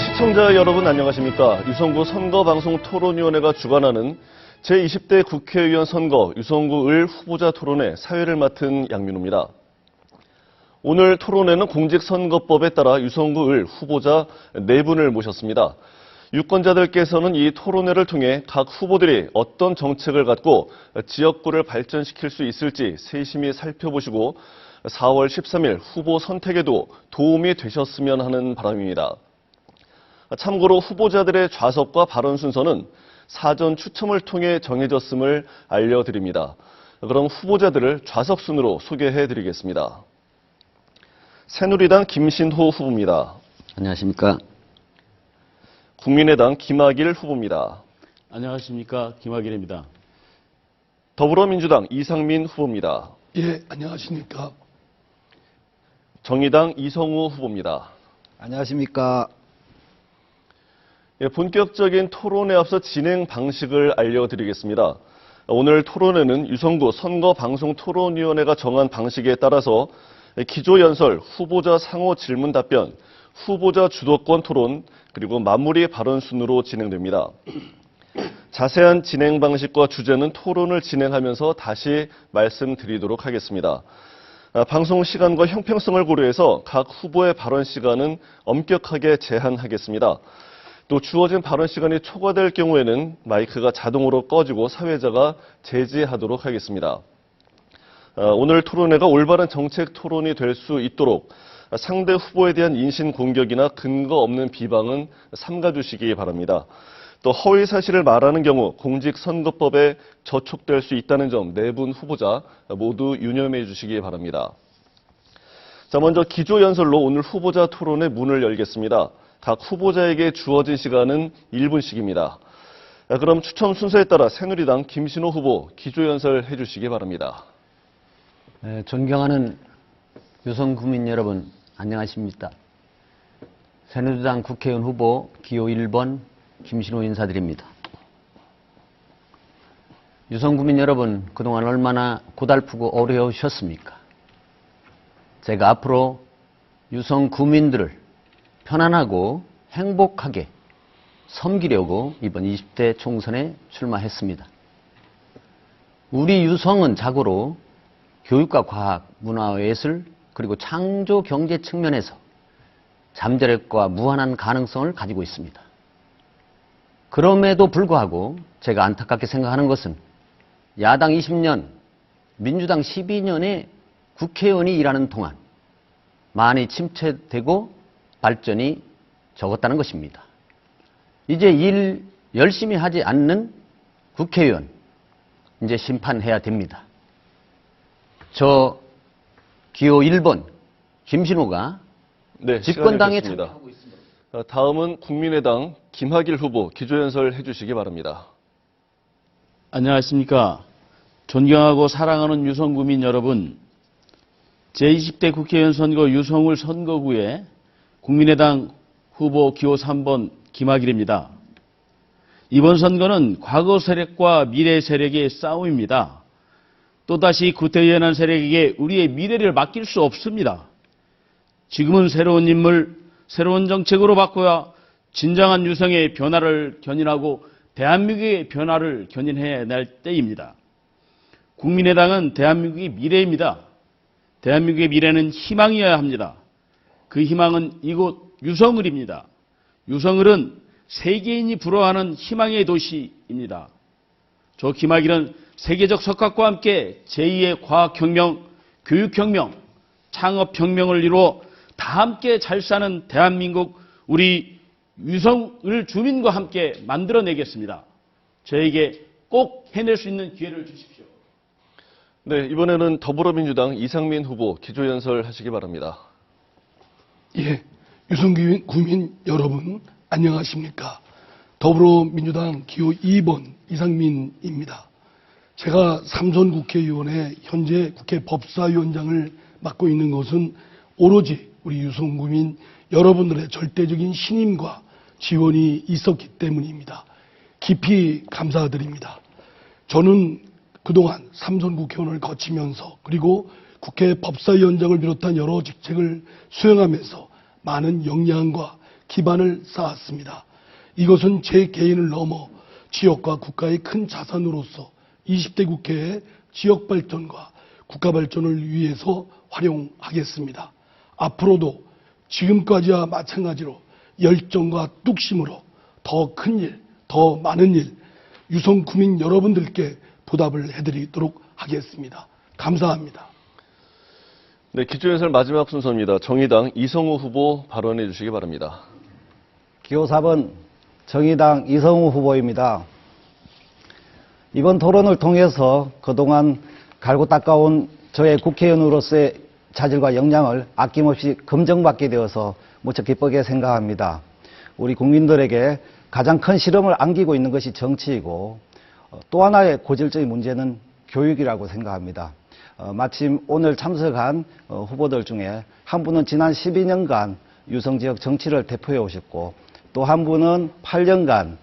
시청자 여러분 안녕하십니까. 유성구 선거방송토론위원회가 주관하는 제20대 국회의원 선거 유성구 을 후보자 토론회 사회를 맡은 양민호입니다. 오늘 토론회는 공직선거법에 따라 유성구 을 후보자 4분을 모셨습니다. 유권자들께서는 이 토론회를 통해 각 후보들이 어떤 정책을 갖고 지역구를 발전시킬 수 있을지 세심히 살펴보시고 4월 13일 후보 선택에도 도움이 되셨으면 하는 바람입니다. 참고로 후보자들의 좌석과 발언 순서는 사전 추첨을 통해 정해졌음을 알려드립니다. 그럼 후보자들을 좌석 순으로 소개해드리겠습니다. 새누리당 김신호 후보입니다. 안녕하십니까. 국민의당 김학일 후보입니다. 안녕하십니까. 김학일입니다. 더불어민주당 이상민 후보입니다. 예, 안녕하십니까. 정의당 이성우 후보입니다. 안녕하십니까. 예, 본격적인 토론에 앞서 진행 방식을 알려드리겠습니다. 오늘 토론회는 유성구 선거방송토론위원회가 정한 방식에 따라서 기조연설, 후보자 상호 질문 답변, 후보자 주도권 토론, 그리고 마무리 발언 순으로 진행됩니다. 자세한 진행 방식과 주제는 토론을 진행하면서 다시 말씀드리도록 하겠습니다. 방송 시간과 형평성을 고려해서 각 후보의 발언 시간은 엄격하게 제한하겠습니다. 또 주어진 발언 시간이 초과될 경우에는 마이크가 자동으로 꺼지고 사회자가 제지하도록 하겠습니다. 오늘 토론회가 올바른 정책 토론이 될 수 있도록 상대 후보에 대한 인신 공격이나 근거 없는 비방은 삼가주시기 바랍니다. 또 허위 사실을 말하는 경우 공직선거법에 저촉될 수 있다는 점 4분 후보자 모두 유념해 주시기 바랍니다. 자, 먼저 기조연설로 오늘 후보자 토론의 문을 열겠습니다. 각 후보자에게 주어진 시간은 1분씩입니다. 그럼 추첨 순서에 따라 새누리당 김신호 후보 기조연설 해주시기 바랍니다. 존경하는 유성구민 여러분 안녕하십니까. 새누리당 국회의원 후보 기호 1번 김신호 인사드립니다. 유성구민 여러분 그동안 얼마나 고달프고 어려우셨습니까? 제가 앞으로 유성구민들을 편안하고 행복하게 섬기려고 이번 20대 총선에 출마했습니다. 우리 유성은 자고로 교육과 과학, 문화, 예술, 그리고 창조 경제 측면에서 잠재력과 무한한 가능성을 가지고 있습니다. 그럼에도 불구하고 제가 안타깝게 생각하는 것은 야당 20년, 민주당 12년의 국회의원이 일하는 동안 많이 침체되고 발전이 적었다는 것입니다. 이제 일 열심히 하지 않는 국회의원 이제 심판해야 됩니다. 저 기호 1번 김신호가 집권당에 참여하고 있습니다. 다음은 국민의당 김학일 후보 기조연설 해주시기 바랍니다. 안녕하십니까. 존경하고 사랑하는 유성구민 여러분, 제20대 국회의원 선거 유성을 선거구에 국민의당 후보 기호 3번 김학일입니다. 이번 선거는 과거 세력과 미래 세력의 싸움입니다. 또다시 구태의연한 세력에게 우리의 미래를 맡길 수 없습니다. 지금은 새로운 인물, 새로운 정책으로 바꿔야 진정한 유성의 변화를 견인하고 대한민국의 변화를 견인해야 할 때입니다. 국민의당은 대한민국의 미래입니다. 대한민국의 미래는 희망이어야 합니다. 그 희망은 이곳 유성을입니다. 유성을은 세계인이 부러워하는 희망의 도시입니다. 저 김학일은 세계적 석학과 함께 제2의 과학혁명, 교육혁명, 창업혁명을 이루어 다 함께 잘 사는 대한민국 우리 유성을 주민과 함께 만들어내겠습니다. 저에게 꼭 해낼 수 있는 기회를 주십시오. 네, 이번에는 더불어민주당 이상민 후보 기조연설 하시기 바랍니다. 예, 유성구민 여러분 안녕하십니까. 더불어민주당 기호 2번 이상민입니다. 제가 삼선 국회의원의 현재 국회 법사위원장을 맡고 있는 것은 오로지 우리 유성구민 여러분들의 절대적인 신임과 지원이 있었기 때문입니다. 깊이 감사드립니다. 저는 그동안 삼선 국회의원을 거치면서 그리고 국회 법사위원장을 비롯한 여러 직책을 수행하면서 많은 역량과 기반을 쌓았습니다. 이것은 제 개인을 넘어 지역과 국가의 큰 자산으로서 20대 국회의 지역 발전과 국가 발전을 위해서 활용하겠습니다. 앞으로도 지금까지와 마찬가지로 열정과 뚝심으로 더 큰 일, 더 많은 일, 유성 구민 여러분들께 보답을 해드리도록 하겠습니다. 감사합니다. 네, 기초연설 마지막 순서입니다. 정의당 이성우 후보 발언해 주시기 바랍니다. 기호 4번 정의당 이성우 후보입니다. 이번 토론을 통해서 그동안 갈고 닦아온 저의 국회의원으로서의 자질과 역량을 아낌없이 검증받게 되어서 무척 기쁘게 생각합니다. 우리 국민들에게 가장 큰 시름을 안기고 있는 것이 정치이고 또 하나의 고질적인 문제는 교육이라고 생각합니다. 마침 오늘 참석한 후보들 중에 한 분은 지난 12년간 유성지역 정치를 대표해 오셨고 또 한 분은 8년간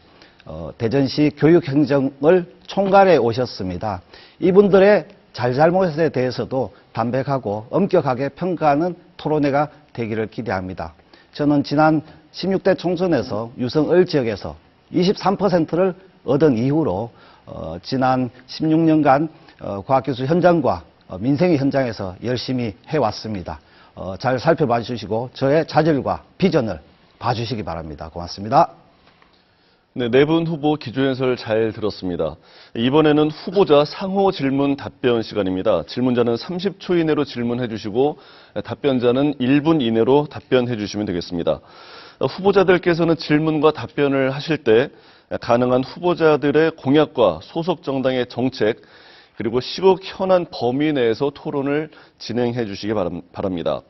대전시 교육행정을 총괄해 오셨습니다. 이분들의 잘잘못에 대해서도 담백하고 엄격하게 평가하는 토론회가 되기를 기대합니다. 저는 지난 16대 총선에서 유성을 지역에서 23%를 얻은 이후로 지난 16년간 과학기술 현장과 민생의 현장에서 열심히 해왔습니다. 잘 살펴봐 주시고 저의 자질과 비전을 봐주시기 바랍니다. 고맙습니다. 네, 네 분 후보 기조연설 잘 들었습니다. 이번에는 후보자 상호 질문 답변 시간입니다. 질문자는 30초 이내로 질문해 주시고 답변자는 1분 이내로 답변해 주시면 되겠습니다. 후보자들께서는 질문과 답변을 하실 때 가능한 후보자들의 공약과 소속 정당의 정책 그리고 시국 현안 범위 내에서 토론을 진행해 주시기 바랍니다.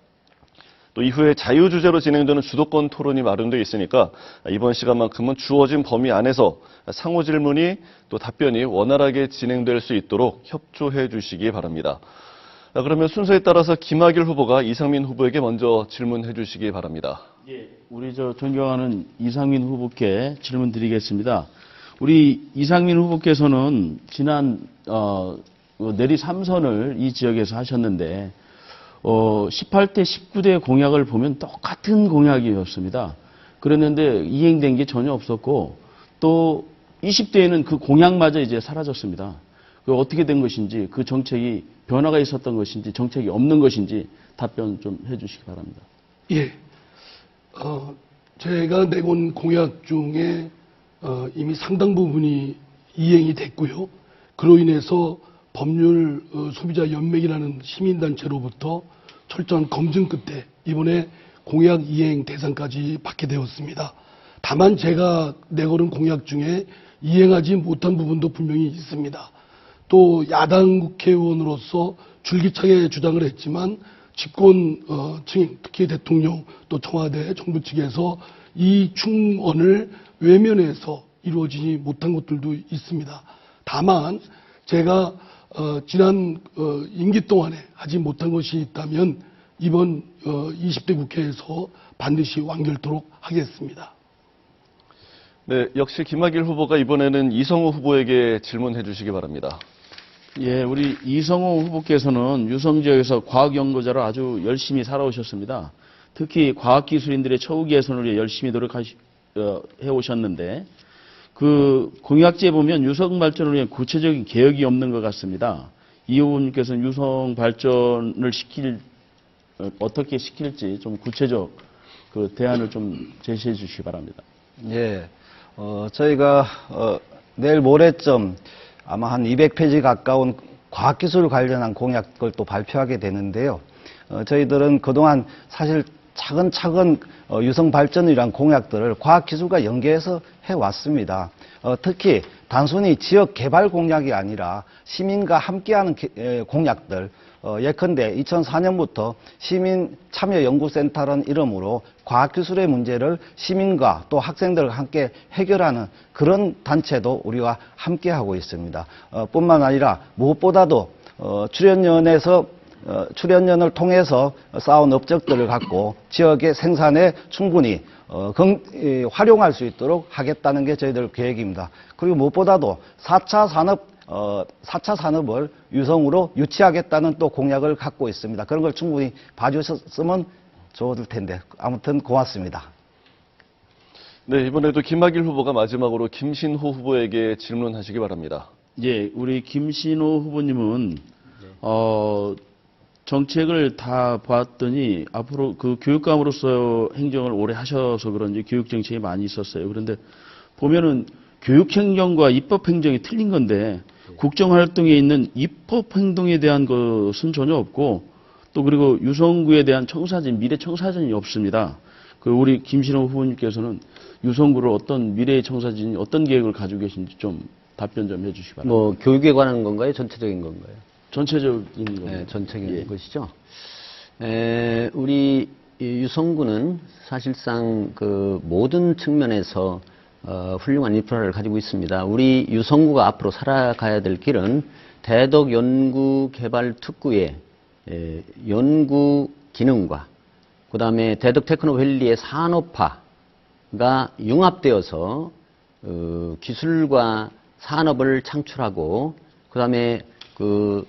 또 이후에 자유주제로 진행되는 주도권 토론이 마련되어 있으니까 이번 시간만큼은 주어진 범위 안에서 상호 질문이 또 답변이 원활하게 진행될 수 있도록 협조해 주시기 바랍니다. 그러면 순서에 따라서 김학일 후보가 이상민 후보에게 먼저 질문해 주시기 바랍니다. 예, 우리 존경하는 이상민 후보께 질문 드리겠습니다. 우리 이상민 후보께서는 지난 내리 3선을 이 지역에서 하셨는데 18대 19대 공약을 보면 똑같은 공약이었습니다. 그랬는데 이행된 게 전혀 없었고 또 20대에는 그 공약마저 이제 사라졌습니다. 그 어떻게 된 것인지 그 정책이 변화가 있었던 것인지 정책이 없는 것인지 답변 좀 해주시기 바랍니다. 예, 제가 내건 공약 중에 이미 상당 부분이 이행이 됐고요. 그로 인해서 법률 소비자 연맹이라는 시민단체로부터 철저한 검증 끝에 이번에 공약 이행 대상까지 받게 되었습니다. 다만 제가 내걸은 공약 중에 이행하지 못한 부분도 분명히 있습니다. 또 야당 국회의원으로서 줄기차게 주장을 했지만 집권 측, 특히 대통령 또 청와대 정부 측에서 이 충원을 외면해서 이루어지지 못한 것들도 있습니다. 다만 제가 지난 임기 동안에 하지 못한 것이 있다면 이번 20대 국회에서 반드시 완결토록 하겠습니다. 네, 역시 김학일 후보가 이번에는 이성우 후보에게 질문해 주시기 바랍니다. 예, 우리 이성호 후보께서는 유성 지역에서 과학연구자로 아주 열심히 살아오셨습니다. 특히 과학기술인들의 처우 개선을 위해 열심히 해오셨는데 그 공약지에 보면 유성 발전을 위한 구체적인 계획이 없는 것 같습니다. 이 후보님께서는 유성 발전을 어떻게 시킬지 좀 구체적 그 대안을 좀 제시해 주시기 바랍니다. 예, 저희가 내일 모레쯤 아마 한 200페이지 가까운 과학기술 관련한 공약을 또 발표하게 되는데요. 저희들은 그동안 사실 차근차근 유성 발전이란 공약들을 과학기술과 연계해서 해왔습니다. 특히 단순히 지역 개발 공약이 아니라 시민과 함께하는 공약들, 예컨대 2004년부터 시민참여연구센터라는 이름으로 과학기술의 문제를 시민과 또 학생들과 함께 해결하는 그런 단체도 우리와 함께하고 있습니다. 뿐만 아니라 무엇보다도 출연연을 통해서 쌓은 업적들을 갖고 지역의 생산에 충분히 활용할 수 있도록 하겠다는 게 저희들 계획입니다. 그리고 무엇보다도 4차 산업을 유성으로 유치하겠다는 또 공약을 갖고 있습니다. 그런 걸 충분히 봐주셨으면 좋을 텐데 아무튼 고맙습니다. 네, 이번에도 김학일 후보가 마지막으로 김신호 후보에게 질문하시기 바랍니다. 예, 우리 김신호 후보님은 정책을 다 봤더니 앞으로 그 교육감으로서 행정을 오래 하셔서 그런지 교육 정책이 많이 있었어요. 그런데 보면은 교육 행정과 입법 행정이 틀린 건데 국정 활동에 있는 입법 행동에 대한 것은 전혀 없고 또 그리고 유성구에 대한 청사진, 미래 청사진이 없습니다. 그 우리 김신호 후보님께서는 유성구를 어떤 미래의 청사진, 어떤 계획을 가지고 계신지 좀 답변 좀 해주시기 바랍니다. 뭐 교육에 관한 건가요? 전체적인 건가요? 전체적인 겁니다. 네, 전체적인 예. 것이죠. 우리 이 유성구는 사실상 그 모든 측면에서 훌륭한 인프라를 가지고 있습니다. 우리 유성구가 앞으로 살아가야 될 길은 대덕 연구 개발 특구의 연구 기능과 그다음에 대덕 테크노밸리의 산업화가 융합되어서 기술과 산업을 창출하고 그다음에 그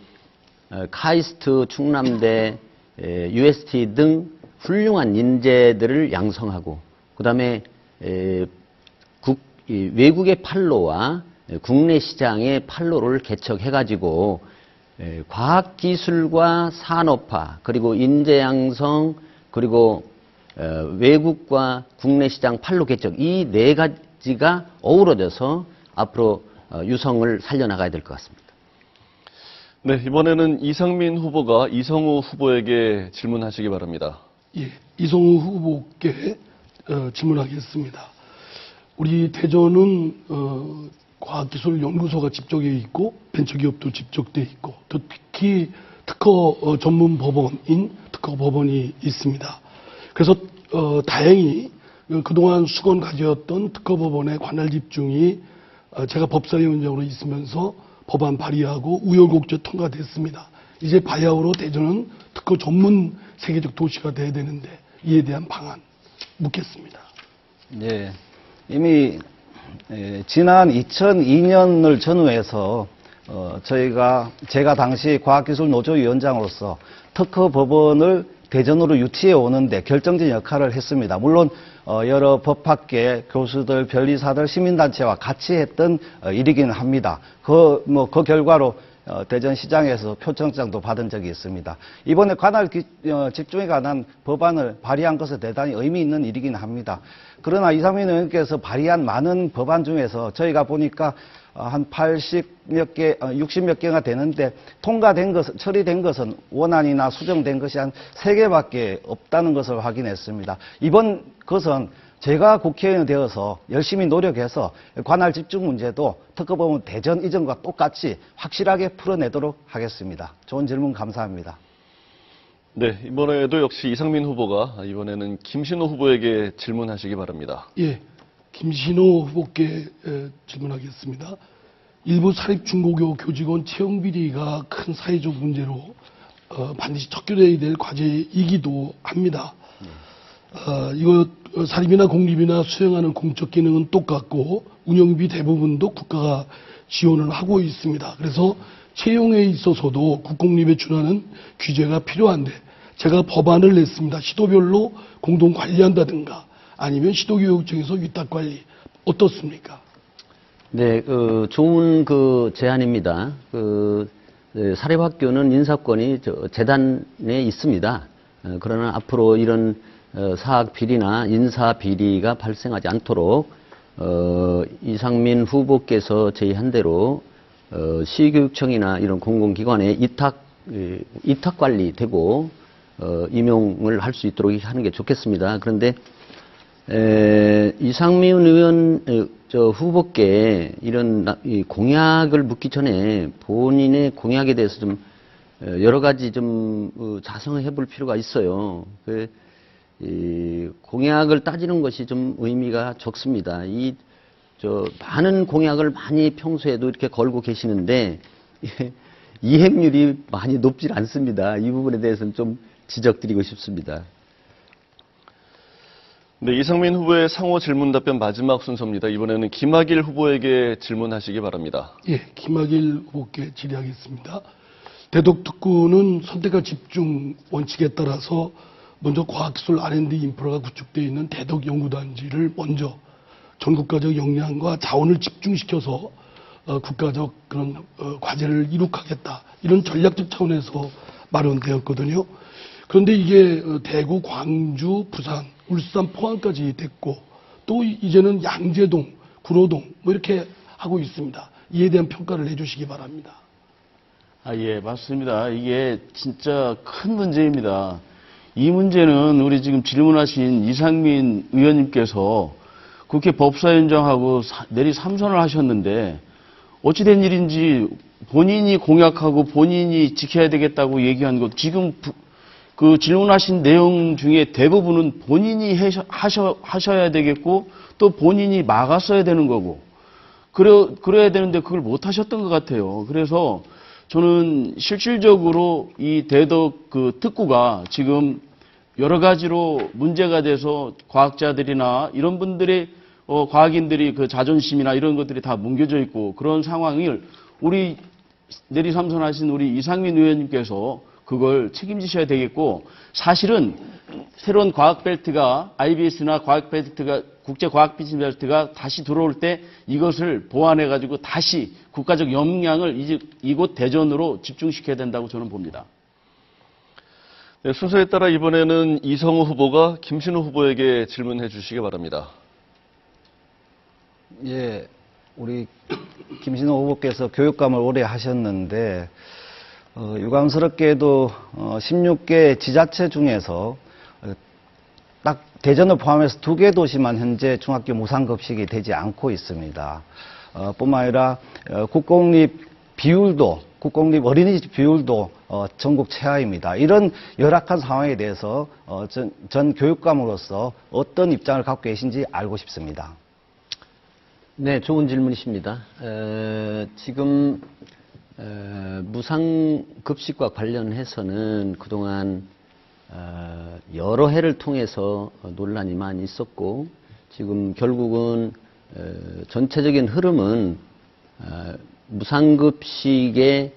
카이스트, 충남대, UST 등 훌륭한 인재들을 양성하고 그다음에 외국의 판로와 국내 시장의 판로를 개척해가지고 과학기술과 산업화 그리고 인재 양성 그리고 외국과 국내 시장 판로 개척 이 네 가지가 어우러져서 앞으로 유성을 살려나가야 될 것 같습니다. 네, 이번에는 이상민 후보가 이성우 후보에게 질문하시기 바랍니다. 예, 이성우 후보께 질문하겠습니다. 우리 대전은 과학기술연구소가 집적돼 있고 벤처기업도 집적돼 있고 또 특히 특허 전문 법원인 특허법원이 있습니다. 그래서 다행히 그동안 수건 가져왔던 특허법원의 관할 집중이 제가 법사위원장으로 있으면서 법안 발의하고 우여곡절 통과됐습니다. 이제 바야흐로 대전은 특허 전문 세계적 도시가 돼야 되는데 이에 대한 방안 묻겠습니다. 네, 이미 지난 2002년을 전후해서 제가 당시 과학기술 노조위원장으로서 특허법원을 대전으로 유치해 오는데 결정적인 역할을 했습니다. 물론 여러 법학계 교수들, 변리사들, 시민단체와 같이 했던 일이긴 합니다. 그 결과로 대전시장에서 표창장도 받은 적이 있습니다. 이번에 관할 집중에 관한 법안을 발의한 것은 대단히 의미 있는 일이긴 합니다. 그러나 이상민 의원께서 발의한 많은 법안 중에서 저희가 보니까 한 80몇 개, 60몇 개가 되는데 처리된 것은 원안이나 수정된 것이 한 3개밖에 없다는 것을 확인했습니다. 이번 것은 제가 국회의원이 되어서 열심히 노력해서 관할 집중 문제도 특허법원 대전 이전과 똑같이 확실하게 풀어내도록 하겠습니다. 좋은 질문 감사합니다. 네, 이번에도 역시 이상민 후보가 이번에는 김신호 후보에게 질문하시기 바랍니다. 예, 김신호 후보께 질문하겠습니다. 일부 사립중고교 교직원 채용 비리가 큰 사회적 문제로 반드시 척결해야 될 과제이기도 합니다. 이거 사립이나 공립이나 수행하는 공적 기능은 똑같고 운영비 대부분도 국가가 지원을 하고 있습니다. 그래서 채용에 있어서도 국공립에 준하는 규제가 필요한데 제가 법안을 냈습니다. 시도별로 공동 관리한다든가 아니면 시도교육청에서 위탁 관리 어떻습니까? 네, 좋은 제안입니다. 사립학교는 인사권이 재단에 있습니다. 그러나 앞으로 이런 사학 비리나 인사 비리가 발생하지 않도록 이상민 후보께서 제의한 대로 시교육청이나 이런 공공기관에 이탁 관리되고 임용을 할 수 있도록 하는 게 좋겠습니다. 그런데 이상민 의원 후보께 이런 공약을 묻기 전에 본인의 공약에 대해서 좀 여러 가지 좀 자성해 볼 필요가 있어요. 공약을 따지는 것이 좀 의미가 적습니다. 많은 공약을 많이 평소에도 이렇게 걸고 계시는데 이행률이 많이 높질 않습니다. 이 부분에 대해서는 좀 지적드리고 싶습니다. 네, 이상민 후보의 상호 질문 답변 마지막 순서입니다. 이번에는 김학일 후보에게 질문하시기 바랍니다. 예, 김학일 후보께 질의하겠습니다. 대덕특구는 선택과 집중 원칙에 따라서 먼저 과학기술 R&D 인프라가 구축되어 있는 대덕연구단지를 먼저 전국가적 역량과 자원을 집중시켜서 국가적 그런 과제를 이룩하겠다 이런 전략적 차원에서 마련되었거든요. 그런데 이게 대구, 광주, 부산, 울산, 포항까지 됐고 또 이제는 양재동, 구로동 뭐 이렇게 하고 있습니다. 이에 대한 평가를 해주시기 바랍니다. 예, 맞습니다. 이게 진짜 큰 문제입니다. 이 문제는 우리 지금 질문하신 이상민 의원님께서 국회 법사위원장하고 내리 3선을 하셨는데 어찌된 일인지 본인이 공약하고 본인이 지켜야 되겠다고 얘기한 것, 지금 그 질문하신 내용 중에 대부분은 본인이 하셔야 되겠고 또 본인이 막았어야 되는 거고 그래야 되는데 그걸 못 하셨던 것 같아요. 그래서 저는 실질적으로 이 대덕 그 특구가 지금 여러 가지로 문제가 돼서 과학자들이나 이런 분들의 과학인들이 그 자존심이나 이런 것들이 다 뭉개져 있고 그런 상황을 우리 내리 3선 하신 우리 이상민 의원님께서 그걸 책임지셔야 되겠고, 사실은 새로운 과학벨트가 IBS나 과학벨트가 국제과학비즈벨트가 다시 들어올 때 이것을 보완해가지고 다시 국가적 역량을 이곳 대전으로 집중시켜야 된다고 저는 봅니다. 네, 순서에 따라 이번에는 이성우 후보가 김신우 후보에게 질문해 주시기 바랍니다. 예, 우리 김신호 후보께서 교육감을 오래 하셨는데 유감스럽게도 16개 지자체 중에서 딱 대전을 포함해서 2개 도시만 현재 중학교 무상급식이 되지 않고 있습니다. 뿐만 아니라 국공립 어린이집 비율도 전국 최하입니다. 이런 열악한 상황에 대해서 전 교육감으로서 어떤 입장을 갖고 계신지 알고 싶습니다. 네, 좋은 질문이십니다. 지금 무상급식과 관련해서는 그동안 여러 해를 통해서 논란이 많이 있었고 지금 결국은 전체적인 흐름은 무상급식의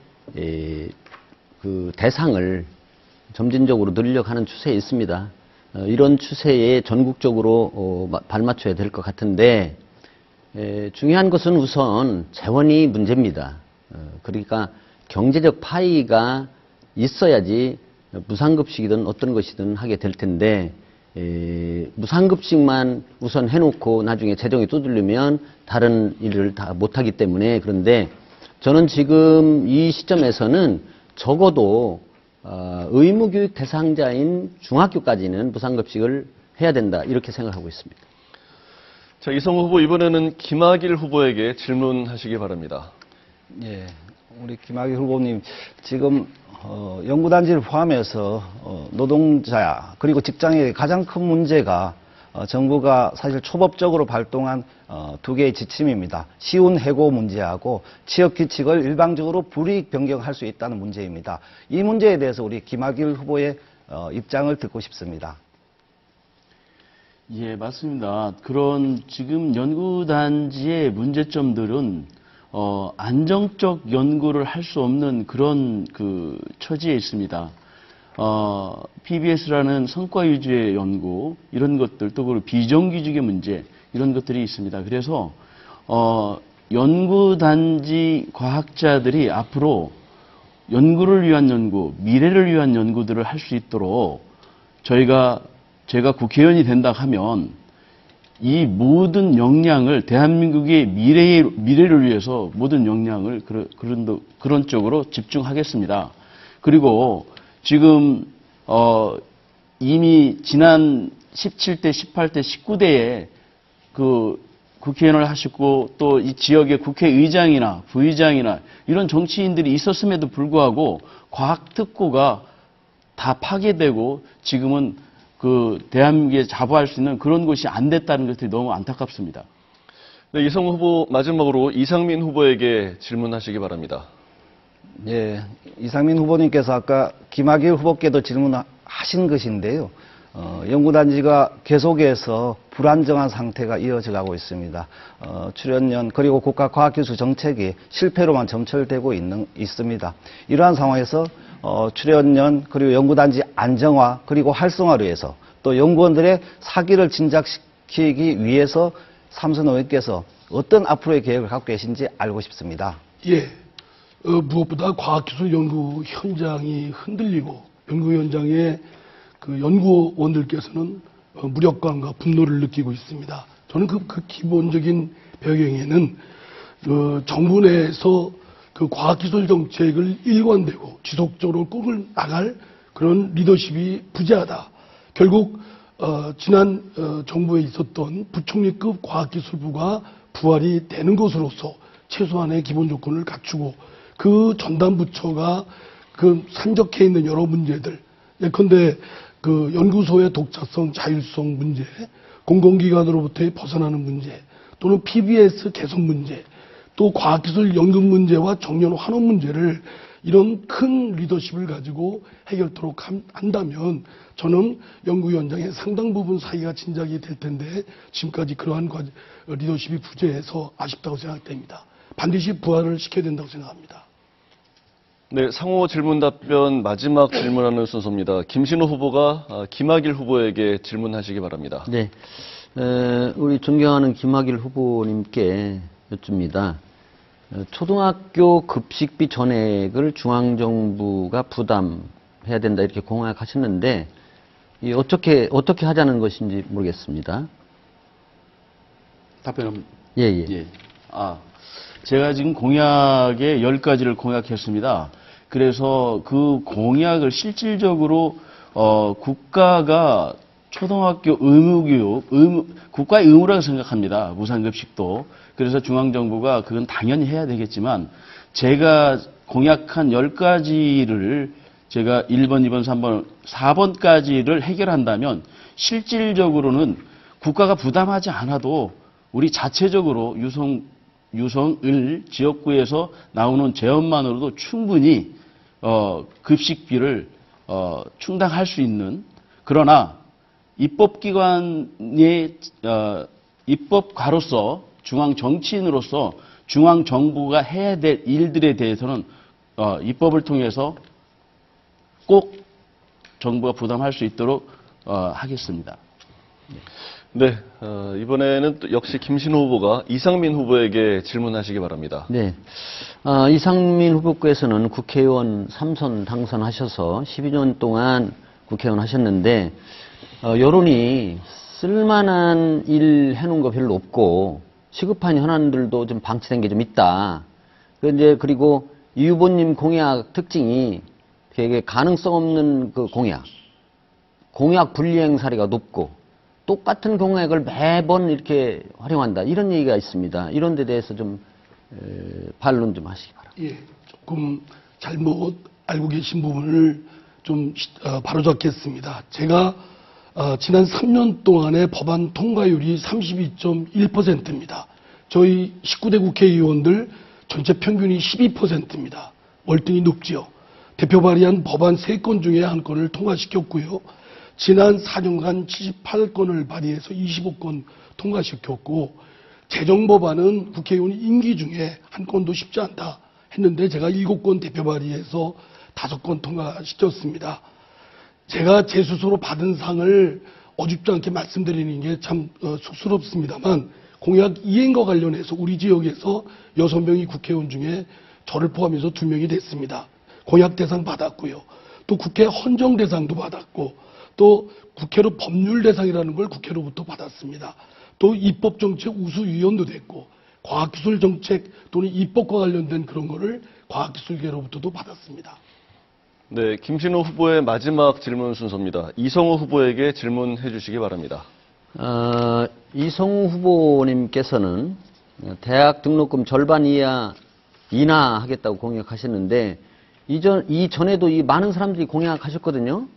그 대상을 점진적으로 늘려가는 추세에 있습니다. 이런 추세에 전국적으로 발맞춰야 될 것 같은데 중요한 것은 우선 재원이 문제입니다. 그러니까 경제적 파이가 있어야지 무상급식이든 어떤 것이든 하게 될 텐데 무상급식만 우선 해놓고 나중에 재정이 두들리면 다른 일을 다 못하기 때문에. 그런데 저는 지금 이 시점에서는 적어도 의무교육 대상자인 중학교까지는 무상급식을 해야 된다 이렇게 생각하고 있습니다. 자, 이성우 후보 이번에는 김학일 후보에게 질문하시기 바랍니다. 예, 우리 김학의 후보님 지금 연구단지를 포함해서 노동자 그리고 직장의 가장 큰 문제가 정부가 사실 초법적으로 발동한 2개의 지침입니다. 쉬운 해고 문제하고 취업 규칙을 일방적으로 불이익 변경할 수 있다는 문제입니다. 이 문제에 대해서 우리 김학일 후보의 입장을 듣고 싶습니다. 예, 맞습니다. 그런 지금 연구단지의 문제점들은 안정적 연구를 할 수 없는 그런 그 처지에 있습니다. PBS라는 성과 위주의 연구 이런 것들 또 그리고 비정규직의 문제 이런 것들이 있습니다. 그래서 연구단지 과학자들이 앞으로 연구를 위한 연구, 미래를 위한 연구들을 할 수 있도록 제가 국회의원이 된다 하면 이 모든 역량을 대한민국의 미래를 위해서 모든 역량을 그런 쪽으로 집중하겠습니다. 그리고 지금 이미 지난 17대, 18대, 19대에 그 국회의원을 하시고 또 이 지역의 국회의장이나 부의장이나 이런 정치인들이 있었음에도 불구하고 과학특구가 다 파괴되고 지금은 그 대한민국에 자부할 수 있는 그런 곳이 안 됐다는 것이 너무 안타깝습니다. 네, 이성우 후보 마지막으로 이상민 후보에게 질문하시기 바랍니다. 예, 이상민 후보님께서 아까 김학일 후보께도 질문하신 것인데요. 연구단지가 계속해서 불안정한 상태가 이어져 가고 있습니다. 출연연 그리고 국가과학기술정책이 실패로만 점철되고 있습니다. 이러한 상황에서 출연연 그리고 연구단지 안정화 그리고 활성화를 위해서 또 연구원들의 사기를 진작시키기 위해서 삼선 의원께서 어떤 앞으로의 계획을 갖고 계신지 알고 싶습니다. 예, 무엇보다 과학기술연구 현장이 흔들리고 연구 현장의 그 연구원들께서는 무력감과 분노를 느끼고 있습니다. 저는 그 기본적인 배경에는 정부 내에서 그 과학기술 정책을 일관되고 지속적으로 끌고 나갈 그런 리더십이 부재하다. 결국 지난 정부에 있었던 부총리급 과학기술부가 부활이 되는 것으로서 최소한의 기본 조건을 갖추고 그 전담 부처가 그 산적해 있는 여러 문제들, 예컨대 그 연구소의 독자성, 자율성 문제, 공공기관으로부터의 벗어나는 문제, 또는 PBS 개선 문제, 또 과학기술 연금 문제와 정년 환원 문제를 이런 큰 리더십을 가지고 해결토록 한다면 저는 연구 현장의 상당 부분 사이가 진작이 될 텐데 지금까지 그러한 리더십이 부재해서 아쉽다고 생각됩니다. 반드시 부활을 시켜야 된다고 생각합니다. 네, 상호 질문 답변 마지막 질문하는 순서입니다. 김신호 후보가 김학일 후보에게 질문하시기 바랍니다. 네, 우리 존경하는 김학일 후보님께 여쭙니다. 초등학교 급식비 전액을 중앙정부가 부담해야 된다 이렇게 공약하셨는데 어떻게 하자는 것인지 모르겠습니다. 답변은 예, 예. 예. 제가 지금 공약의 10가지를 공약했습니다. 그래서 그 공약을 실질적으로 국가가 초등학교 의무교육, 국가의 의무라고 생각합니다. 무상급식도. 그래서 중앙정부가 그건 당연히 해야 되겠지만 제가 공약한 10가지를 제가 1번, 2번, 3번, 4번까지를 해결한다면 실질적으로는 국가가 부담하지 않아도 우리 자체적으로 유성을 지역구에서 나오는 재원만으로도 충분히 급식비를 충당할 수 있는, 그러나 입법기관의 입법가로서 중앙정치인으로서 중앙정부가 해야 될 일들에 대해서는 입법을 통해서 꼭 정부가 부담할 수 있도록 하겠습니다. 네, 이번에는 또 역시 김신호 후보가 이상민 후보에게 질문하시기 바랍니다. 네. 이상민 후보께서는 국회의원 3선 당선하셔서 12년 동안 국회의원 하셨는데, 여론이 쓸만한 일 해놓은 거 별로 없고, 시급한 현안들도 좀 방치된 게 좀 있다. 그리고 이 후보님 공약 특징이 되게 가능성 없는 그 공약 불이행 사례가 높고, 똑같은 공약을 매번 이렇게 활용한다. 이런 얘기가 있습니다. 이런 데 대해서 좀 반론 좀 하시기 바랍니다. 예, 조금 잘못 알고 계신 부분을 좀 바로잡겠습니다. 제가 지난 3년 동안의 법안 통과율이 32.1%입니다. 저희 19대 국회의원들 전체 평균이 12%입니다. 월등히 높지요. 대표 발의한 법안 3건 중에 1건을 통과시켰고요. 지난 4년간 78건을 발의해서 25건 통과시켰고, 재정법안은 국회의원 임기 중에 1건도 쉽지 않다 했는데 제가 7건 대표 발의해서 5건 통과시켰습니다. 제가 제 스스로 받은 상을 어줍지 않게 말씀드리는 게 참 쑥스럽습니다만, 공약 이행과 관련해서 우리 지역에서 6명이 국회의원 중에 저를 포함해서 2명이 됐습니다. 공약 대상 받았고요. 또 국회 헌정 대상도 받았고, 또 국회로 법률 대상이라는 걸 국회로부터 받았습니다. 또 입법정책 우수위원도 됐고, 과학기술 정책 또는 입법과 관련된 그런 거를 과학기술계로부터도 받았습니다. 네, 김신호 후보의 마지막 질문 순서입니다. 이성호 후보에게 질문해 주시기 바랍니다. 이성우 후보님께서는 대학 등록금 절반 이하 인하하겠다고 공약하셨는데, 이전에도 많은 사람들이 공약하셨거든요.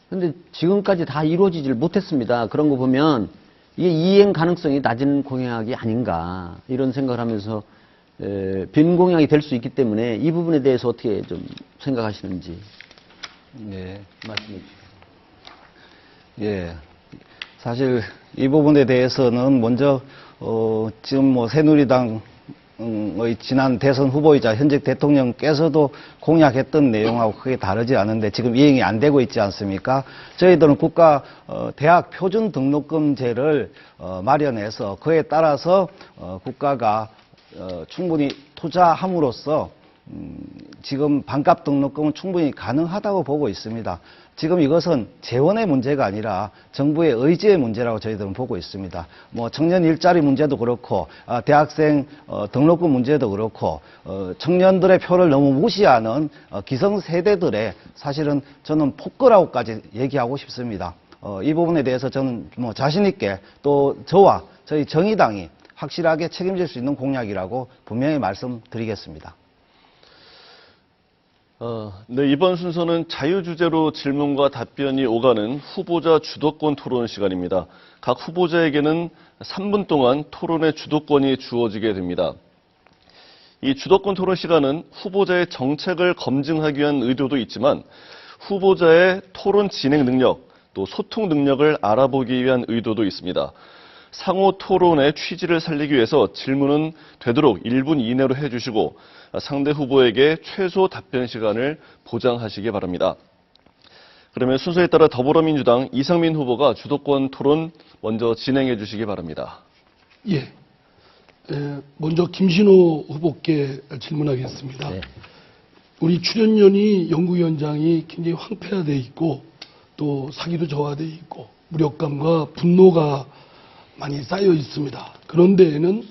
근데 지금까지 다 이루어지질 못했습니다. 그런 거 보면 이게 이행 가능성이 낮은 공약이 아닌가 이런 생각을 하면서 빈 공약이 될 수 있기 때문에 이 부분에 대해서 어떻게 좀 생각하시는지 네. 말씀해 주시죠. 예. 사실 이 부분에 대해서는 먼저 지금 새누리당 지난 대선 후보이자 현직 대통령께서도 공약했던 내용하고 크게 다르지 않은데 지금 이행이 안 되고 있지 않습니까? 저희들은 국가 대학 표준 등록금제를 마련해서 그에 따라서 국가가 충분히 투자함으로써 지금 반값 등록금은 충분히 가능하다고 보고 있습니다. 지금 이것은 재원의 문제가 아니라 정부의 의지의 문제라고 저희들은 보고 있습니다. 뭐 청년 일자리 문제도 그렇고 대학생 등록금 문제도 그렇고 청년들의 표를 너무 무시하는 기성세대들의 사실은 저는 폭거라고까지 얘기하고 싶습니다. 이 부분에 대해서 저는 뭐 자신 있게 또 저와 저희 정의당이 확실하게 책임질 수 있는 공약이라고 분명히 말씀드리겠습니다. 네, 이번 순서는 자유주제로 질문과 답변이 오가는 후보자 주도권 토론 시간입니다. 각 후보자에게는 3분 동안 토론의 주도권이 주어지게 됩니다. 이 주도권 토론 시간은 후보자의 정책을 검증하기 위한 의도도 있지만 후보자의 토론 진행 능력, 또 소통 능력을 알아보기 위한 의도도 있습니다. 상호 토론의 취지를 살리기 위해서 질문은 되도록 1분 이내로 해주시고 상대 후보에게 최소 답변 시간을 보장하시기 바랍니다. 그러면 순서에 따라 더불어민주당 이상민 후보가 주도권 토론 먼저 진행해 주시기 바랍니다. 예. 먼저 김신호 후보께 질문하겠습니다. 네. 우리 출연연이 연구위원장이 굉장히 황폐화되어 있고 또 사기도 저하되어 있고 무력감과 분노가 많이 쌓여 있습니다. 그런 데에는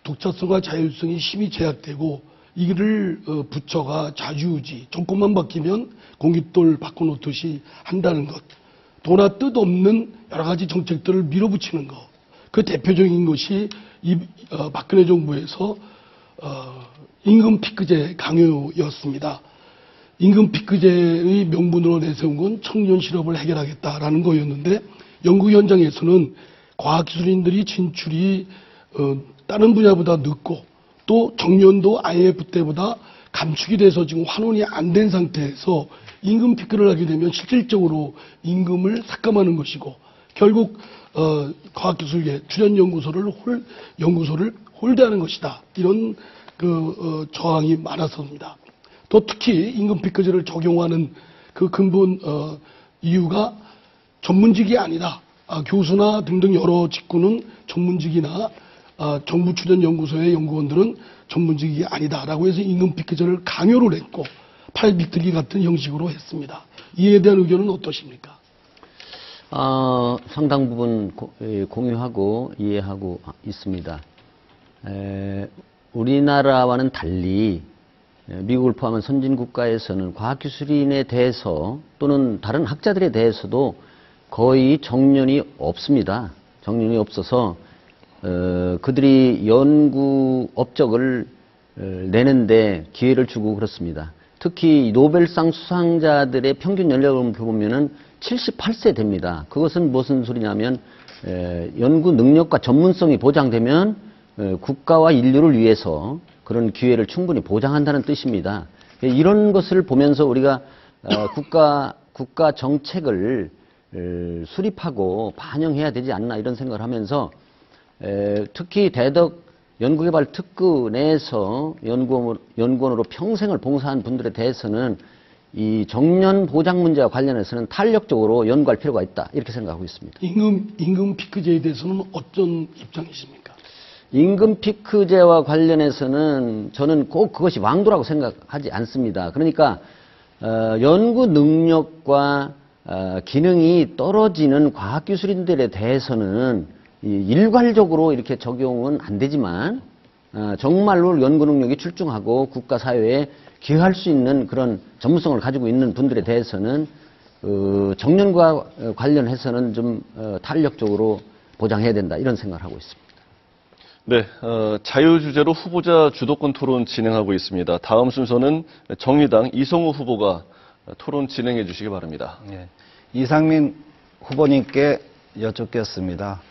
독자성과 자율성이 심히 제약되고 이를 부처가 좌지우지 정권만 바뀌면 공깃돌 바꿔놓듯이 한다는 것, 도나 뜻 없는 여러 가지 정책들을 밀어붙이는 것, 그 대표적인 것이 박근혜 정부에서 임금 피크제 강요였습니다. 임금 피크제의 명분으로 내세운 건 청년 실업을 해결하겠다라는 거였는데 연구 현장에서는 과학기술인들이 진출이 다른 분야보다 늦고 또 정년도 IMF 때보다 감축이 돼서 지금 환원이 안 된 상태에서 임금 피크를 하게 되면 실질적으로 임금을 삭감하는 것이고 결국 과학기술계 출연연구소를 홀대하는 것이다. 이런 저항이 많았습니다. 또 특히 임금 피크제를 적용하는 그 근본 이유가 전문직이 아니다. 교수나 등등 여러 직군은 전문직이나 정부 출연 연구소의 연구원들은 전문직이 아니다라고 해서 임금 피크제를 강요를 했고 팔비틀기 같은 형식으로 했습니다. 이에 대한 의견은 어떠십니까? 상당 부분 공유하고 이해하고 있습니다. 우리나라와는 달리 미국을 포함한 선진 국가에서는 과학기술인에 대해서 또는 다른 학자들에 대해서도 거의 정년이 없습니다. 정년이 없어서 그들이 연구 업적을 내는데 기회를 주고 그렇습니다. 특히 노벨상 수상자들의 평균 연령을 보면은 78세 됩니다. 그것은 무슨 소리냐면 연구 능력과 전문성이 보장되면 국가와 인류를 위해서 그런 기회를 충분히 보장한다는 뜻입니다. 이런 것을 보면서 우리가 국가 정책을 수립하고 반영해야 되지 않나 이런 생각을 하면서 특히 대덕 연구개발 특구 내에서 연구원으로 평생을 봉사한 분들에 대해서는 이 정년 보장 문제와 관련해서는 탄력적으로 연구할 필요가 있다 이렇게 생각하고 있습니다. 임금 피크제에 대해서는 어떤 입장이십니까? 임금 피크제와 관련해서는 저는 꼭 그것이 왕도라고 생각하지 않습니다. 그러니까 연구 능력과 기능이 떨어지는 과학기술인들에 대해서는 일괄적으로 이렇게 적용은 안 되지만 정말로 연구 능력이 출중하고 국가 사회에 기여할 수 있는 그런 전문성을 가지고 있는 분들에 대해서는 정년과 관련해서는 좀 탄력적으로 보장해야 된다 이런 생각을 하고 있습니다. 네, 자유주제로 후보자 주도권 토론 진행하고 있습니다. 다음 순서는 정의당 이성우 후보가 토론 진행해 주시기 바랍니다. 네, 이상민 후보님께 여쭙겠습니다.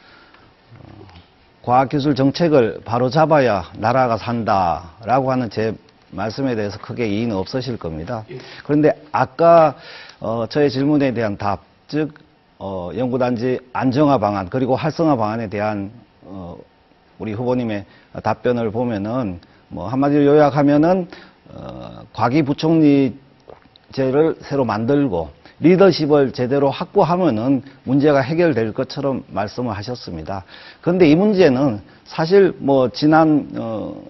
과학기술 정책을 바로 잡아야 나라가 산다라고 하는 제 말씀에 대해서 크게 이의는 없으실 겁니다. 그런데 아까 저의 질문에 대한 답, 즉 연구단지 안정화 방안 그리고 활성화 방안에 대한 우리 후보님의 답변을 보면은 뭐 한마디로 요약하면은 과기부총리제를 새로 만들고 리더십을 제대로 확보하면은 문제가 해결될 것처럼 말씀을 하셨습니다. 그런데 이 문제는 사실 뭐 지난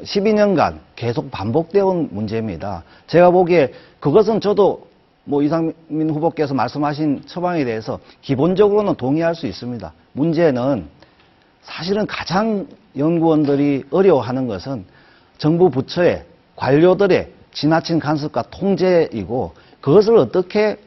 12년간 계속 반복되어 온 문제입니다. 제가 보기에 그것은 저도 뭐 이상민 후보께서 말씀하신 처방에 대해서 기본적으로는 동의할 수 있습니다. 문제는 사실은 가장 연구원들이 어려워하는 것은 정부 부처의 관료들의 지나친 간섭과 통제이고 그것을 어떻게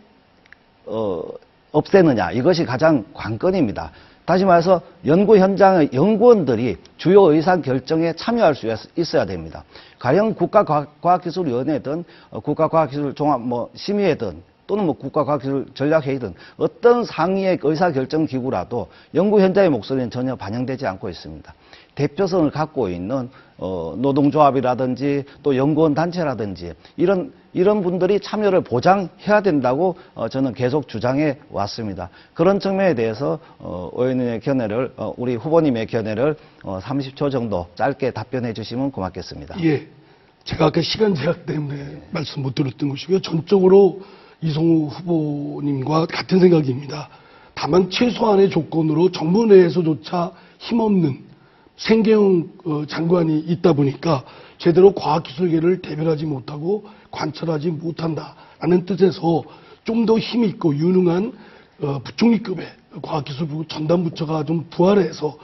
없애느냐, 이것이 가장 관건입니다. 다시 말해서 연구 현장의 연구원들이 주요 의사 결정에 참여할 수 있어야 됩니다. 가령 국가과학기술위원회든 국가과학기술종합 심의회든 또는 국가과학기술전략회의든 어떤 상위의 의사결정기구라도 연구 현장의 목소리는 전혀 반영되지 않고 있습니다. 대표성을 갖고 있는 노동조합이라든지 또 연구원 단체라든지 이런 분들이 참여를 보장해야 된다고 저는 계속 주장해 왔습니다. 그런 측면에 대해서 의원님의 견해를 우리 후보님의 견해를 30초 정도 짧게 답변해 주시면 고맙겠습니다. 예, 제가 아까 시간 제약 때문에 말씀 못 드렸던 것이고요. 전적으로 이성우 후보님과 같은 생각입니다. 다만 최소한의 조건으로 정부 내에서조차 힘없는 생계형 장관이 있다 보니까 제대로 과학기술계를 대변하지 못하고 관철하지 못한다라는 뜻에서 좀 더 힘있고 유능한 부총리급의 과학기술부 전담부처가 좀 부활해서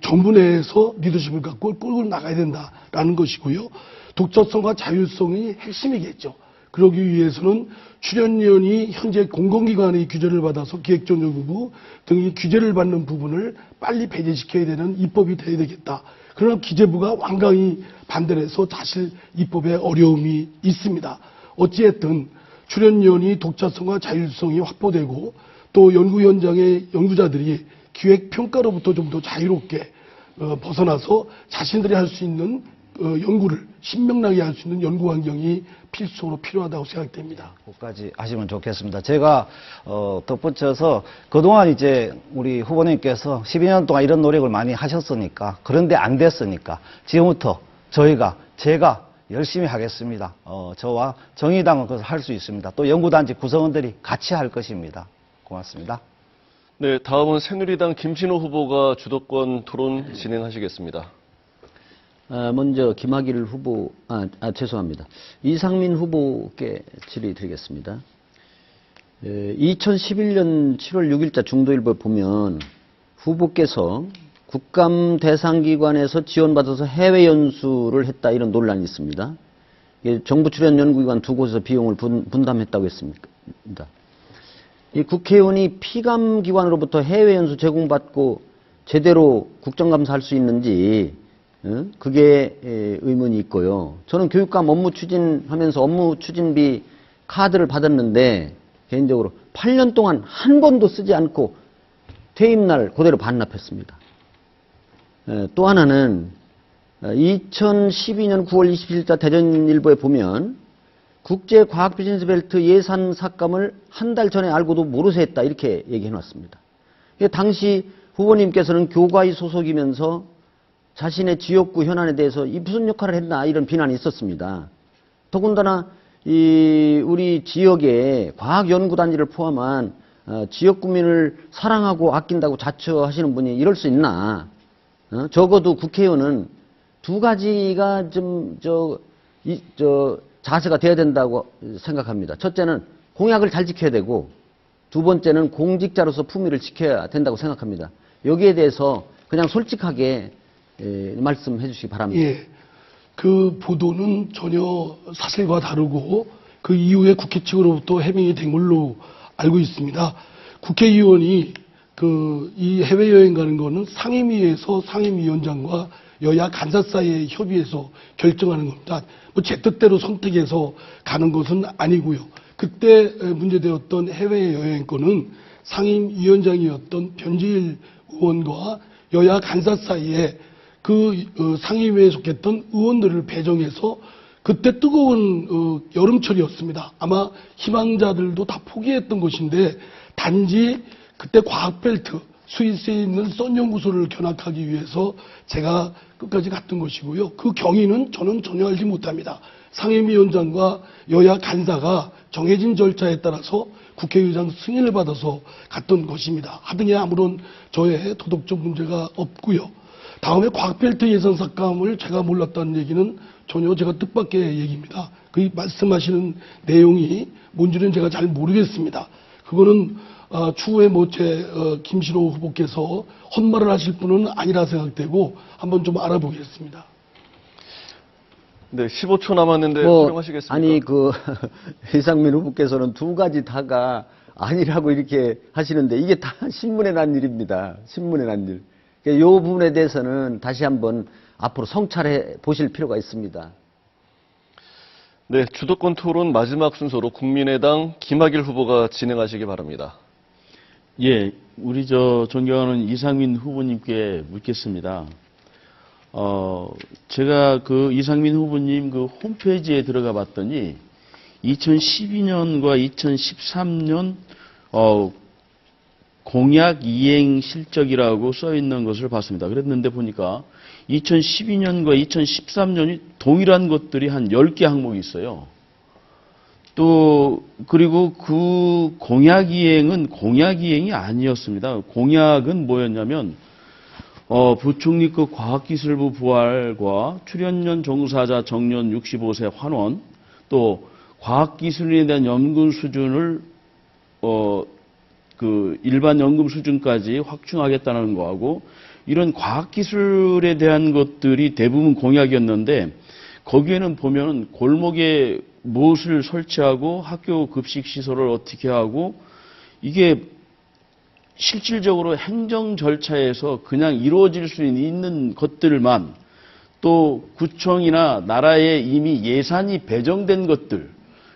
정부 내에서 리더십을 갖고 끌고 나가야 된다라는 것이고요. 독자성과 자율성이 핵심이겠죠. 그러기 위해서는 출연위원이 현재 공공기관의 규제를 받아서 기획전략부 등이 규제를 받는 부분을 빨리 배제시켜야 되는 입법이 돼야 되겠다. 그러나 기재부가 완강히 반대를 해서 사실 입법에 어려움이 있습니다. 어찌됐든 출연위원이 독자성과 자율성이 확보되고 또 연구 현장의 연구자들이 기획평가로부터 좀 더 자유롭게 벗어나서 자신들이 할 수 있는 연구를 신명나게 할 수 있는 연구 환경이 필수적으로 필요하다고 생각됩니다. 그까지 하시면 좋겠습니다. 제가 덧붙여서 그동안 이제 우리 후보님께서 12년 동안 이런 노력을 많이 하셨으니까 그런데 안 됐으니까 지금부터 제가 열심히 하겠습니다. 저와 정의당은 그것을 할 수 있습니다. 또 연구단체 구성원들이 같이 할 것입니다. 고맙습니다. 네, 다음은 새누리당 김신호 후보가 주도권 토론 진행하시겠습니다. 먼저 김학일 후보, 죄송합니다. 이상민 후보께 질의 드리겠습니다. 2011년 7월 6일자 중도일보에 보면 후보께서 국감 대상기관에서 지원받아서 해외 연수를 했다 이런 논란이 있습니다. 정부 출연 연구기관 두 곳에서 비용을 분담했다고 했습니다. 이 국회의원이 피감기관으로부터 해외 연수 제공받고 제대로 국정감사할 수 있는지 그게 의문이 있고요. 저는 교육감 업무 추진하면서 업무 추진비 카드를 받았는데 개인적으로 8년 동안 한 번도 쓰지 않고 퇴임날 그대로 반납했습니다. 또 하나는 2012년 9월 27일자 대전일보에 보면 국제과학 비즈니스 벨트 예산 삭감을 한 달 전에 알고도 모르쇠 했다 이렇게 얘기해 놨습니다. 당시 후보님께서는 교과위 소속이면서 자신의 지역구 현안에 대해서 이 무슨 역할을 했나 이런 비난이 있었습니다. 더군다나 우리 지역의 과학연구단지를 포함한 지역 구민을 사랑하고 아낀다고 자처하시는 분이 이럴 수 있나? 적어도 국회의원은 두 가지가 좀 자세가 돼야 된다고 생각합니다. 첫째는 공약을 잘 지켜야 되고 두 번째는 공직자로서 품위를 지켜야 된다고 생각합니다. 여기에 대해서 그냥 솔직하게 말씀해 주시기 바랍니다. 예, 그 보도는 전혀 사실과 다르고 그 이후에 국회 측으로부터 해명이 된 걸로 알고 있습니다. 국회의원이 이 해외여행 가는 거는 상임위에서 상임위원장과 여야 간사 사이의 협의에서 결정하는 겁니다. 제 뜻대로 선택해서 가는 것은 아니고요. 그때 문제되었던 해외여행권은 상임위원장이었던 변재일 의원과 여야 간사 사이에 상임위에 속했던 의원들을 배정해서 그때 뜨거운 여름철이었습니다. 아마 희망자들도 다 포기했던 것인데 단지 그때 과학벨트 스위스에 있는 썬연구소를 견학하기 위해서 제가 끝까지 갔던 것이고요. 그 경위는 저는 전혀 알지 못합니다. 상임위원장과 여야 간사가 정해진 절차에 따라서 국회의장 승인을 받아서 갔던 것입니다. 하등에 아무런 저의 도덕적 문제가 없고요. 다음에 과학벨트 예산 삭감을 제가 몰랐다는 얘기는 전혀 제가 뜻밖의 얘기입니다. 그 말씀하시는 내용이 뭔지는 제가 잘 모르겠습니다. 그거는 추후에 제 김신호 후보께서 헛말을 하실 분은 아니라 생각되고 한번 좀 알아보겠습니다. 네, 15초 남았는데 활용하시겠습니까? 아니 이상민 후보께서는 두 가지 다가 아니라고 이렇게 하시는데 이게 다 신문에 난 일입니다. 신문에 난 일. 그러니까 이 부분에 대해서는 다시 한번 앞으로 성찰해 보실 필요가 있습니다. 네, 주도권 토론 마지막 순서로 국민의당 김학일 후보가 진행하시기 바랍니다. 예, 우리 존경하는 이상민 후보님께 묻겠습니다. 제가 그 이상민 후보님 그 홈페이지에 들어가 봤더니 2012년과 2013년 공약 이행 실적이라고 써 있는 것을 봤습니다. 그랬는데 보니까 2012년과 2013년이 동일한 것들이 한 10개 항목이 있어요. 또 그리고 그 공약 이행은 공약 이행이 아니었습니다. 공약은 뭐였냐면 부총리급 과학기술부 부활과 출연연 종사자 정년 65세 환원, 또 과학기술에 대한 연금 수준을 그 일반 연금 수준까지 확충하겠다는 거하고, 이런 과학기술에 대한 것들이 대부분 공약이었는데, 거기에는 보면 골목에 무엇을 설치하고 학교 급식 시설을 어떻게 하고, 이게 실질적으로 행정 절차에서 그냥 이루어질 수 있는 것들만, 또 구청이나 나라에 이미 예산이 배정된 것들,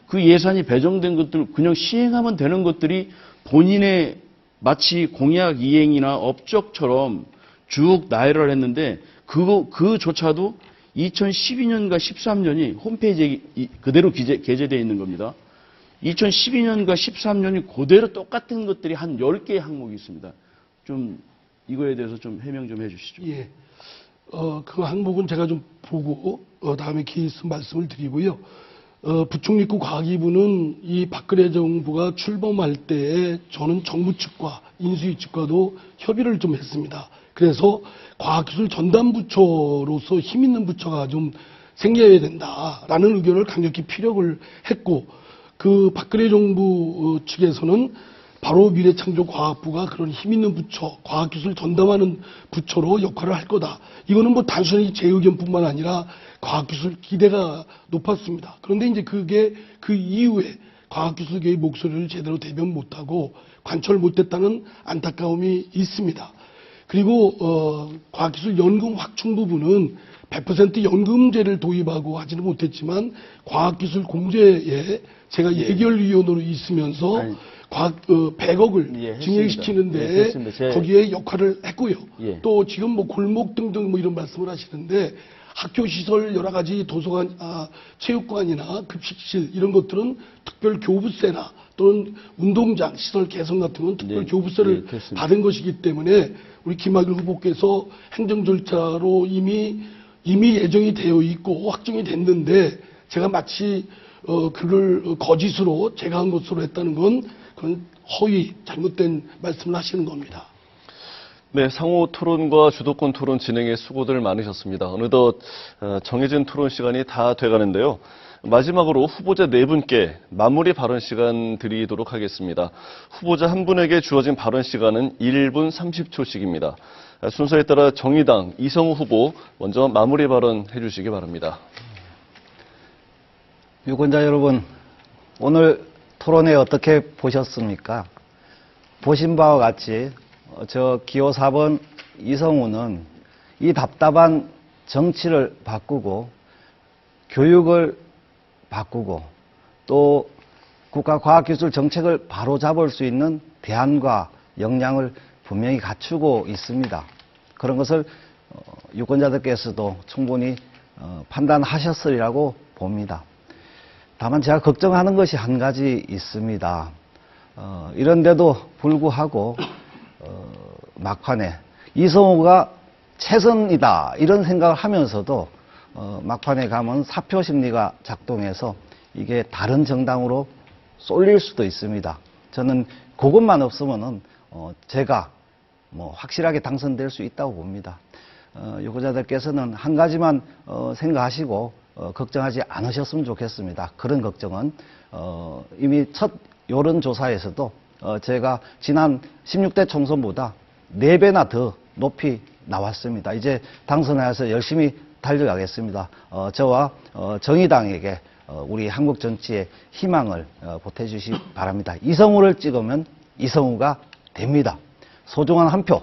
그 예산이 배정된 것들 그냥 시행하면 되는 것들이 본인의 마치 공약 이행이나 업적처럼 쭉 나열을 했는데, 그조차도 2012년과 13년이 홈페이지에 그대로 게재되어 있는 겁니다. 2012년과 13년이 그대로 똑같은 것들이 한 10개의 항목이 있습니다. 좀 이거에 대해서 좀 해명 좀 해주시죠. 예. 그 항목은 제가 좀 보고 다음에 기회 있으면 말씀을 드리고요. 부총리급 과기부는 이 박근혜 정부가 출범할 때에 저는 정부 측과 인수위 측과도 협의를 좀 했습니다. 그래서 과학기술 전담부처로서 힘 있는 부처가 좀 생겨야 된다라는 의견을 강력히 피력을 했고, 그 박근혜 정부 측에서는 바로 미래창조과학부가 그런 힘 있는 부처, 과학기술 전담하는 부처로 역할을 할 거다. 이거는 뭐 단순히 제 의견뿐만 아니라 과학기술 기대가 높았습니다. 그런데 이제 그게 그 이후에 과학기술계의 목소리를 제대로 대변 못하고 관철 못했다는 안타까움이 있습니다. 그리고 과학기술 연금 확충 부분은 100% 연금제를 도입하고 하지는 못했지만 과학기술 공제에 제가 예결위원으로 있으면서 아니, 100억을 예, 증액시키는데 예, 됐습니다. 거기에 역할을 했고요. 예. 또 지금 뭐 골목 등등 뭐 이런 말씀을 하시는데 학교 시설 여러 가지 도서관, 체육관이나 급식실 이런 것들은 특별 교부세나 또는 운동장 시설 개선 같은 건 특별 네, 교부세를 네, 됐습니다. 받은 것이기 때문에 우리 김학일 후보께서 행정 절차로 이미 예정이 되어 있고 확정이 됐는데 제가 마치 그걸 거짓으로 제가 한 것으로 했다는 건 그건 허위 잘못된 말씀을 하시는 겁니다. 네, 상호 토론과 주도권 토론 진행에 수고들 많으셨습니다. 어느덧 정해진 토론 시간이 다 돼가는데요. 마지막으로 후보자 네 분께 마무리 발언 시간 드리도록 하겠습니다. 후보자 한 분에게 주어진 발언 시간은 1분 30초씩입니다. 순서에 따라 정의당 이성우 후보 먼저 마무리 발언 해주시기 바랍니다. 유권자 여러분, 오늘 토론회 어떻게 보셨습니까? 보신 바와 같이 저 기호 4번 이성우는 이 답답한 정치를 바꾸고 교육을 바꾸고 또 국가과학기술 정책을 바로잡을 수 있는 대안과 역량을 분명히 갖추고 있습니다. 그런 것을 유권자들께서도 충분히 판단하셨으리라고 봅니다. 다만 제가 걱정하는 것이 한 가지 있습니다. 이런데도 불구하고 막판에 이성우가 최선이다 이런 생각을 하면서도 막판에 가면 사표 심리가 작동해서 이게 다른 정당으로 쏠릴 수도 있습니다. 저는 그것만 없으면은 제가 뭐 확실하게 당선될 수 있다고 봅니다. 유권자들께서는 한 가지만 생각하시고 걱정하지 않으셨으면 좋겠습니다. 그런 걱정은 이미 첫 여론조사에서도 제가 지난 16대 총선보다 4배나 더 높이 나왔습니다. 이제 당선해서 열심히 달려가겠습니다. 저와 정의당에게 우리 한국 정치에 희망을 보태주시기 바랍니다. 이성우를 찍으면 이성우가 됩니다. 소중한 한 표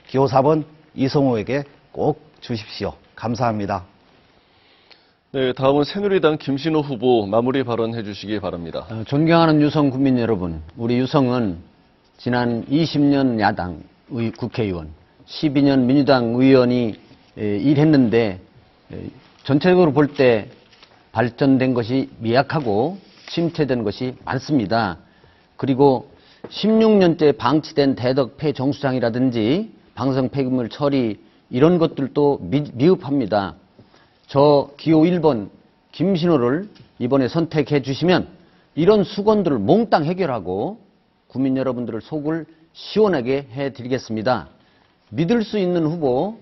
기호 4번 이성우에게 꼭 주십시오. 감사합니다. 네, 다음은 새누리당 김신호 후보 마무리 발언해 주시기 바랍니다. 존경하는 유성 국민 여러분, 우리 유성은 지난 20년 야당 국회의원, 12년 민주당 의원이 일했는데 전체적으로 볼 때 발전된 것이 미약하고 침체된 것이 많습니다. 그리고 16년째 방치된 대덕 폐정수장이라든지 방송 폐기물 처리 이런 것들도 미흡합니다. 저 기호 1번 김신호를 이번에 선택해 주시면 이런 수건들을 몽땅 해결하고 국민 여러분들을 속을 시원하게 해드리겠습니다. 믿을 수 있는 후보,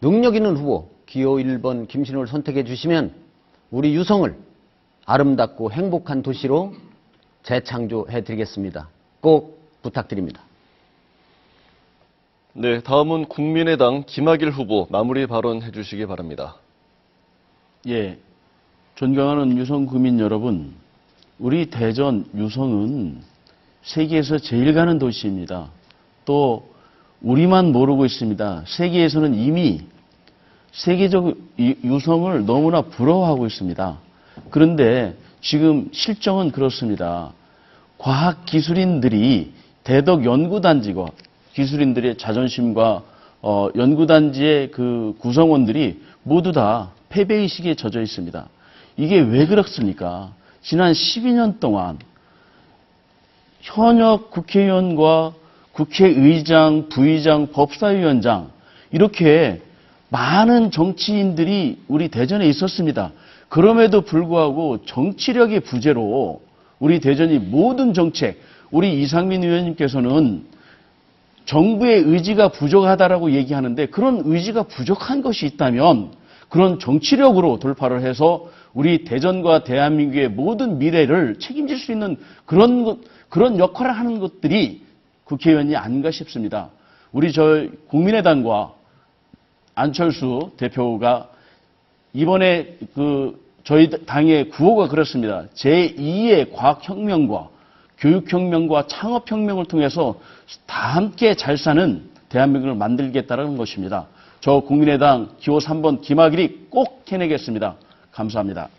능력 있는 후보 기호 1번 김신호를 선택해 주시면 우리 유성을 아름답고 행복한 도시로 재창조해 드리겠습니다. 꼭 부탁드립니다. 네, 다음은 국민의당 김학일 후보 마무리 발언해 주시기 바랍니다. 예, 존경하는 유성 구민 여러분, 우리 대전 유성은 세계에서 제일 가는 도시입니다. 또 우리만 모르고 있습니다. 세계에서는 이미 세계적 유성을 너무나 부러워하고 있습니다. 그런데 지금 실정은 그렇습니다. 과학기술인들이 대덕 연구단지와 기술인들의 자존심과 연구단지의 그 구성원들이 모두 다 패배의식에 젖어 있습니다. 이게 왜 그렇습니까? 지난 12년 동안 현역 국회의원과 국회의장, 부의장, 법사위원장 이렇게 많은 정치인들이 우리 대전에 있었습니다. 그럼에도 불구하고 정치력의 부재로 우리 대전이 모든 정책, 우리 이상민 의원님께서는 정부의 의지가 부족하다라고 얘기하는데 그런 의지가 부족한 것이 있다면 그런 정치력으로 돌파를 해서 우리 대전과 대한민국의 모든 미래를 책임질 수 있는 그런 역할을 하는 것들이 국회의원이 아닌가 싶습니다. 우리 국민의당과 안철수 대표가 이번에 저희 당의 구호가 그렇습니다. 제2의 과학혁명과 교육혁명과 창업혁명을 통해서 다 함께 잘 사는 대한민국을 만들겠다는 것입니다. 저 국민의당 기호 3번 김학일이 꼭 해내겠습니다. 감사합니다.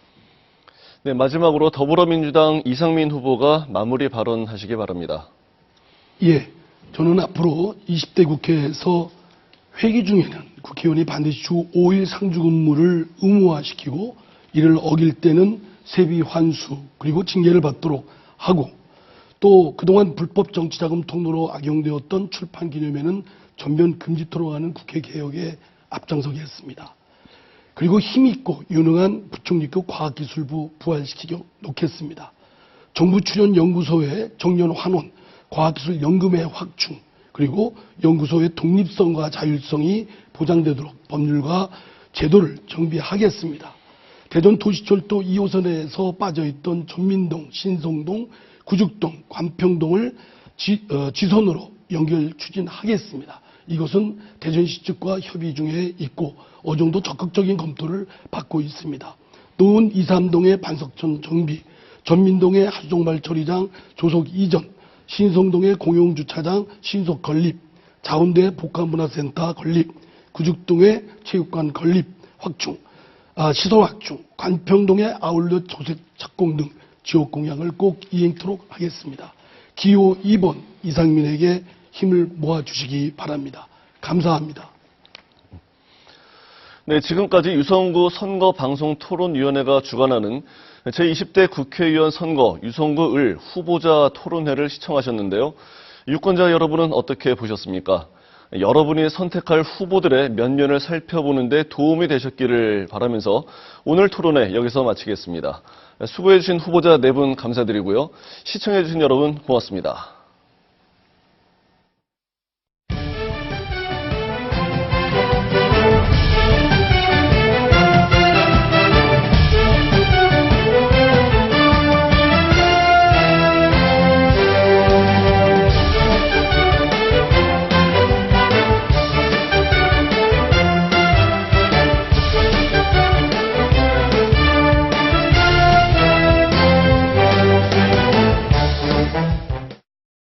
네, 마지막으로 더불어민주당 이상민 후보가 마무리 발언하시기 바랍니다. 예, 저는 앞으로 20대 국회에서 회기 중에는 국회의원이 반드시 주 5일 상주 근무를 의무화시키고 이를 어길 때는 세비 환수 그리고 징계를 받도록 하고 또 그동안 불법 정치자금 통로로 악용되었던 출판 기념회는 전면 금지토록 하는 국회 개혁에 앞장서겠습니다. 그리고 힘있고 유능한 부총리급 과학기술부 부활시키려 놓겠습니다. 정부 출연 연구소의 정년 환원, 과학기술 연금의 확충, 그리고 연구소의 독립성과 자율성이 보장되도록 법률과 제도를 정비하겠습니다. 대전 도시철도 2호선에서 빠져있던 전민동, 신성동, 구죽동, 관평동을 지선으로 연결 추진하겠습니다. 이것은 대전시 측과 협의 중에 있고 어느 정도 적극적인 검토를 받고 있습니다. 노은 2, 3동의 반석천 정비, 전민동의 하수종말 처리장 조속 이전, 신성동의 공용주차장 신속 건립, 자운대 복합문화센터 건립, 구죽동의 체육관 건립 확충, 시설 확충, 관평동의 아울렛 조색 착공 등 지역 공약을 꼭 이행토록 하겠습니다. 기호 2번 이상민에게 힘을 모아주시기 바랍니다. 감사합니다. 네, 지금까지 유성구 선거방송토론위원회가 주관하는 제20대 국회의원 선거 유성구 을 후보자 토론회를 시청하셨는데요. 유권자 여러분은 어떻게 보셨습니까? 여러분이 선택할 후보들의 면면을 살펴보는 데 도움이 되셨기를 바라면서 오늘 토론회 여기서 마치겠습니다. 수고해주신 후보자 4분 감사드리고요. 시청해주신 여러분 고맙습니다.